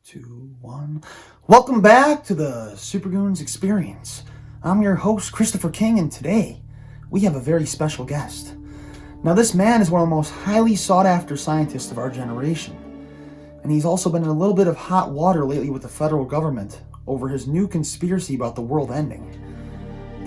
2, 1. Welcome back to the Super Goons Experience. I'm your host, Christopher King, and today we have a very special guest. Now, this man is one of the most highly sought-after scientists of our generation, and he's also been in a little bit of hot water lately with the federal government over his new conspiracy about the world ending.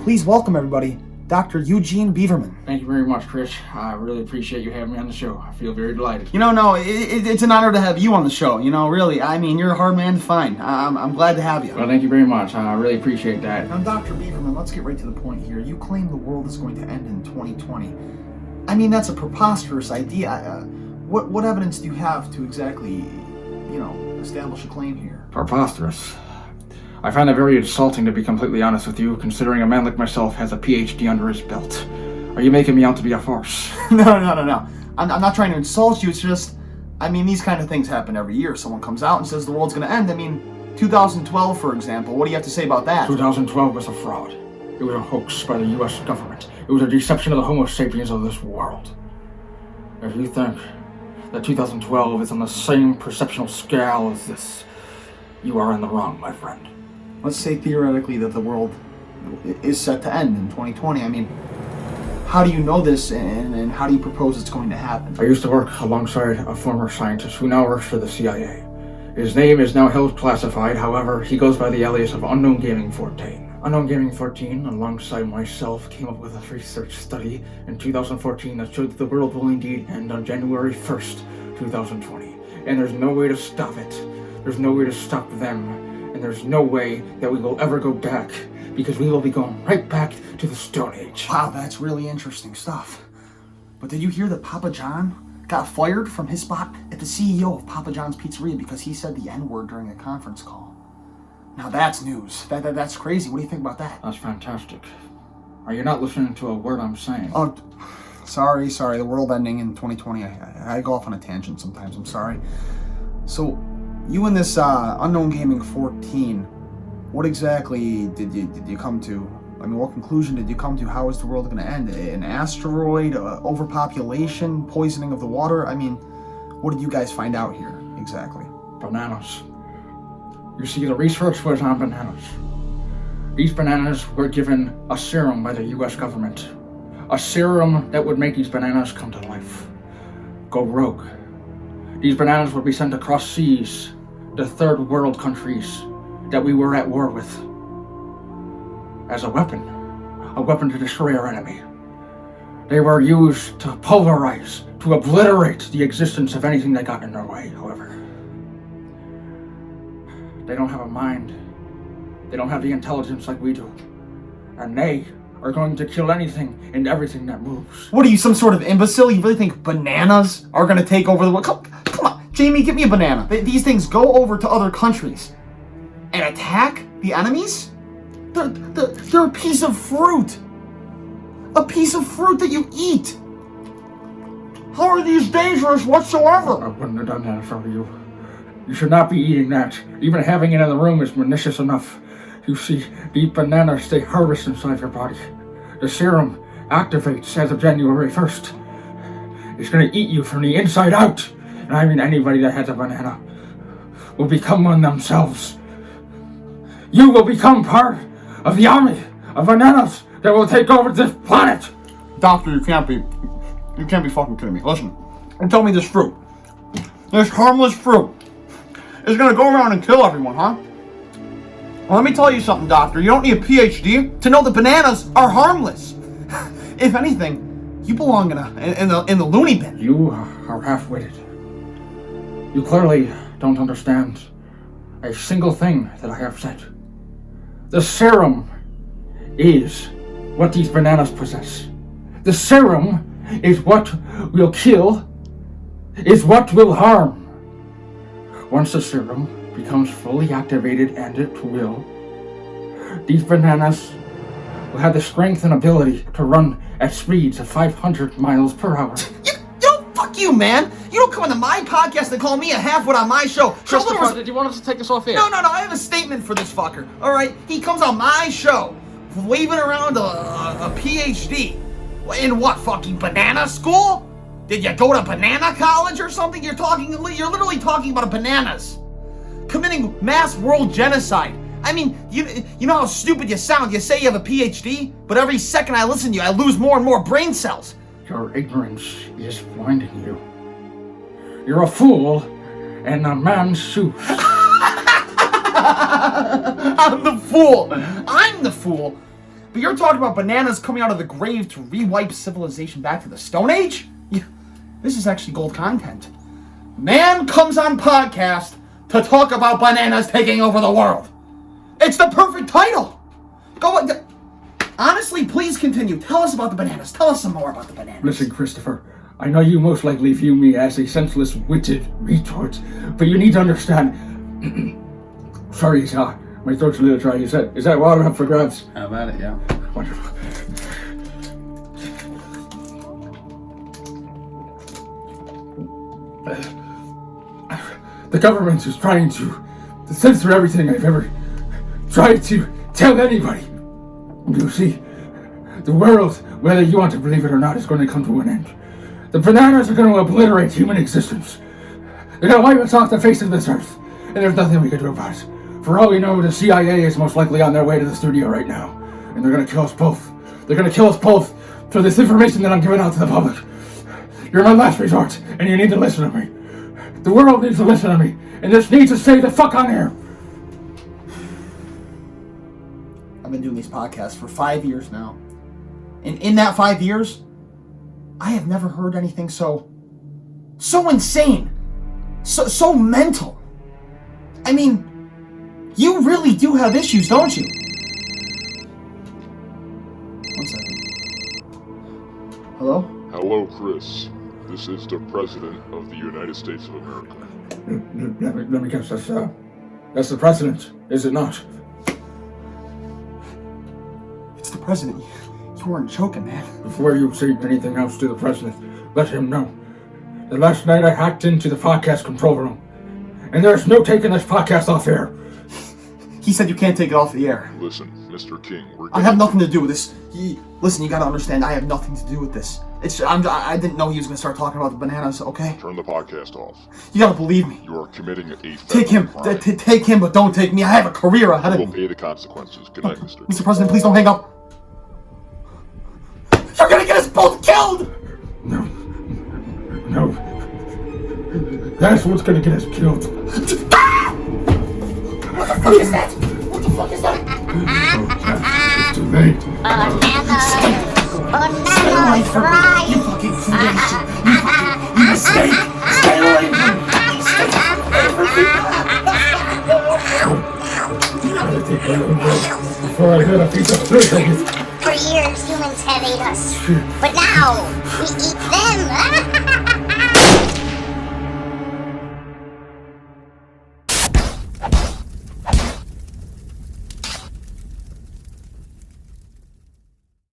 Please welcome, everybody, Dr. Eugene Beaverman. Thank you very much, Chris. I really appreciate you having me on the show. I feel very delighted. It's an honor to have you on the show. Really, you're a hard man to find. I'm glad to have you. Well, thank you very much. I really appreciate that. Now, Dr. Beaverman, let's get right to the point here. You claim the world is going to end in 2020. That's a preposterous idea. What evidence do you have to exactly, establish a claim here? Preposterous. I find that very insulting, to be completely honest with you, considering a man like myself has a PhD under his belt. Are you making me out to be a farce? No. I'm not trying to insult you. It's just, these kind of things happen every year. Someone comes out and says the world's going to end. 2012, for example. What do you have to say about that? 2012 was a fraud. It was a hoax by the U.S. government. It was a deception of the Homo sapiens of this world. If you think that 2012 is on the same perceptual scale as this, you are in the wrong, my friend. Let's say theoretically that the world is set to end in 2020. How do you know this, and how do you propose it's going to happen? I used to work alongside a former scientist who now works for the CIA. His name is now held classified, however, he goes by the alias of Unknown Gaming 14. Unknown Gaming 14, alongside myself, came up with a research study in 2014 that showed that the world will indeed end on January 1st, 2020. And there's no way to stop it. There's no way to stop them. And there's no way that we will ever go back, because we will be going right back to the Stone Age. Wow, that's really interesting stuff. But did you hear that Papa John got fired from his spot at the CEO of Papa John's Pizzeria because he said the N-word during a conference call? Now that's news. That's crazy. What do you think about that? That's fantastic. Are you not listening to a word I'm saying? Oh, sorry. The world ending in 2020. I go off on a tangent sometimes. I'm sorry. So, you and this Unknown Gaming 14, what exactly did you come to? What conclusion did you come to? How is the world going to end? An asteroid? Overpopulation? Poisoning of the water? What did you guys find out here exactly? Bananas. You see, the research was on bananas. These bananas were given a serum by the U.S. government. A serum that would make these bananas come to life. Go rogue. These bananas would be sent across seas to third world countries that we were at war with as a weapon to destroy our enemy. They were used to pulverize, to obliterate the existence of anything that got in their way, however. They don't have a mind. They don't have the intelligence like we do. And they are going to kill anything and everything that moves. What are you, some sort of imbecile? You really think bananas are going to take over the world? Come on, Jamie, give me a banana. These things go over to other countries and attack the enemies? They're a piece of fruit. A piece of fruit that you eat. How are these dangerous whatsoever? I wouldn't have done that if I were you. You should not be eating that. Even having it in the room is pernicious enough. You see, these bananas stay harvested inside your body. The serum activates as of January 1st. It's going to eat you from the inside out. And anybody that has a banana will become one themselves. You will become part of the army of bananas that will take over this planet. Doctor, you can't be fucking kidding me. Listen, and tell me this fruit. This harmless fruit is going to go around and kill everyone, huh? Well, let me tell you something, doctor. You don't need a PhD to know that bananas are harmless. If anything, you belong in the loony bin. You are half-witted. You clearly don't understand a single thing that I have said. The serum is what these bananas possess. The serum is what will kill, is what will harm. Once the serum becomes fully activated, and it will, these bananas will have the strength and ability to run at speeds of 500 miles per hour. Fuck you, man! You don't come into my podcast and call me a half-wit on my show. Christopher, did you want us to take this off air? No, I have a statement for this fucker, alright? He comes on my show, waving around a PhD. In what, fucking banana school? Did you go to banana college or something? You're literally talking about bananas. committing mass world genocide. I mean, you know how stupid you sound. You say you have a PhD, but every second I listen to you, I lose more and more brain cells. Your ignorance is blinding you. You're a fool in a man's shoes. I'm the fool. I'm the fool. But you're talking about bananas coming out of the grave to rewipe civilization back to the Stone Age? Yeah, this is actually gold content. Man comes on podcast to talk about bananas taking over the world. It's the perfect title. Go on. Honestly, please continue. Tell us about the bananas. Tell us some more about the bananas. Listen, Christopher, I know you most likely view me as a senseless, witted retort, but you need to understand. Sorry, my throat's a little dry. Is that water up for grabs? How about it, yeah? Wonderful. The government is trying to censor everything I've ever tried to tell anybody. You see, the world, whether you want to believe it or not, is going to come to an end. The bananas are going to obliterate human existence. They're going to wipe us off the face of this earth, and there's nothing we can do about it. For all we know, the CIA is most likely on their way to the studio right now, and they're going to kill us both. They're going to kill us both for this information that I'm giving out to the public. You're my last resort, and you need to listen to me. The world needs to listen to me, and this needs to stay the fuck on air. I've been doing these podcasts for 5 years now. And in that 5 years, I have never heard anything so insane. So mental. I mean, you really do have issues, don't you? 1 second. Hello? Hello, Chris. This is the President of the United States of America. Let me guess, that's the president, is it not? It's the president. You weren't joking, man. Before you say anything else to the president, let him know that last night I hacked into the podcast control room, and there's no taking this podcast off air. He said you can't take it off the air. Listen, Mr. King, I have nothing to do with this. Listen, you gotta understand, I have nothing to do with this. I didn't know he was gonna start talking about the bananas, okay? turn the podcast off. You gotta believe me. You are committing a Take him. crime. Take him, but don't take me. I have a career ahead You of will me. pay the consequences. Good night, Mr. Mr. President, please don't hang up. You're gonna get us both killed! No. That's what's gonna get us killed. What the fuck is that? What the fuck is that? It's too late. Stay away from me. You fucking creation. You mistake. Stay away from me. Stay away from me. Gotta take a little break before I get a piece of fruit. For years, humans have ate us. But now, we eat them.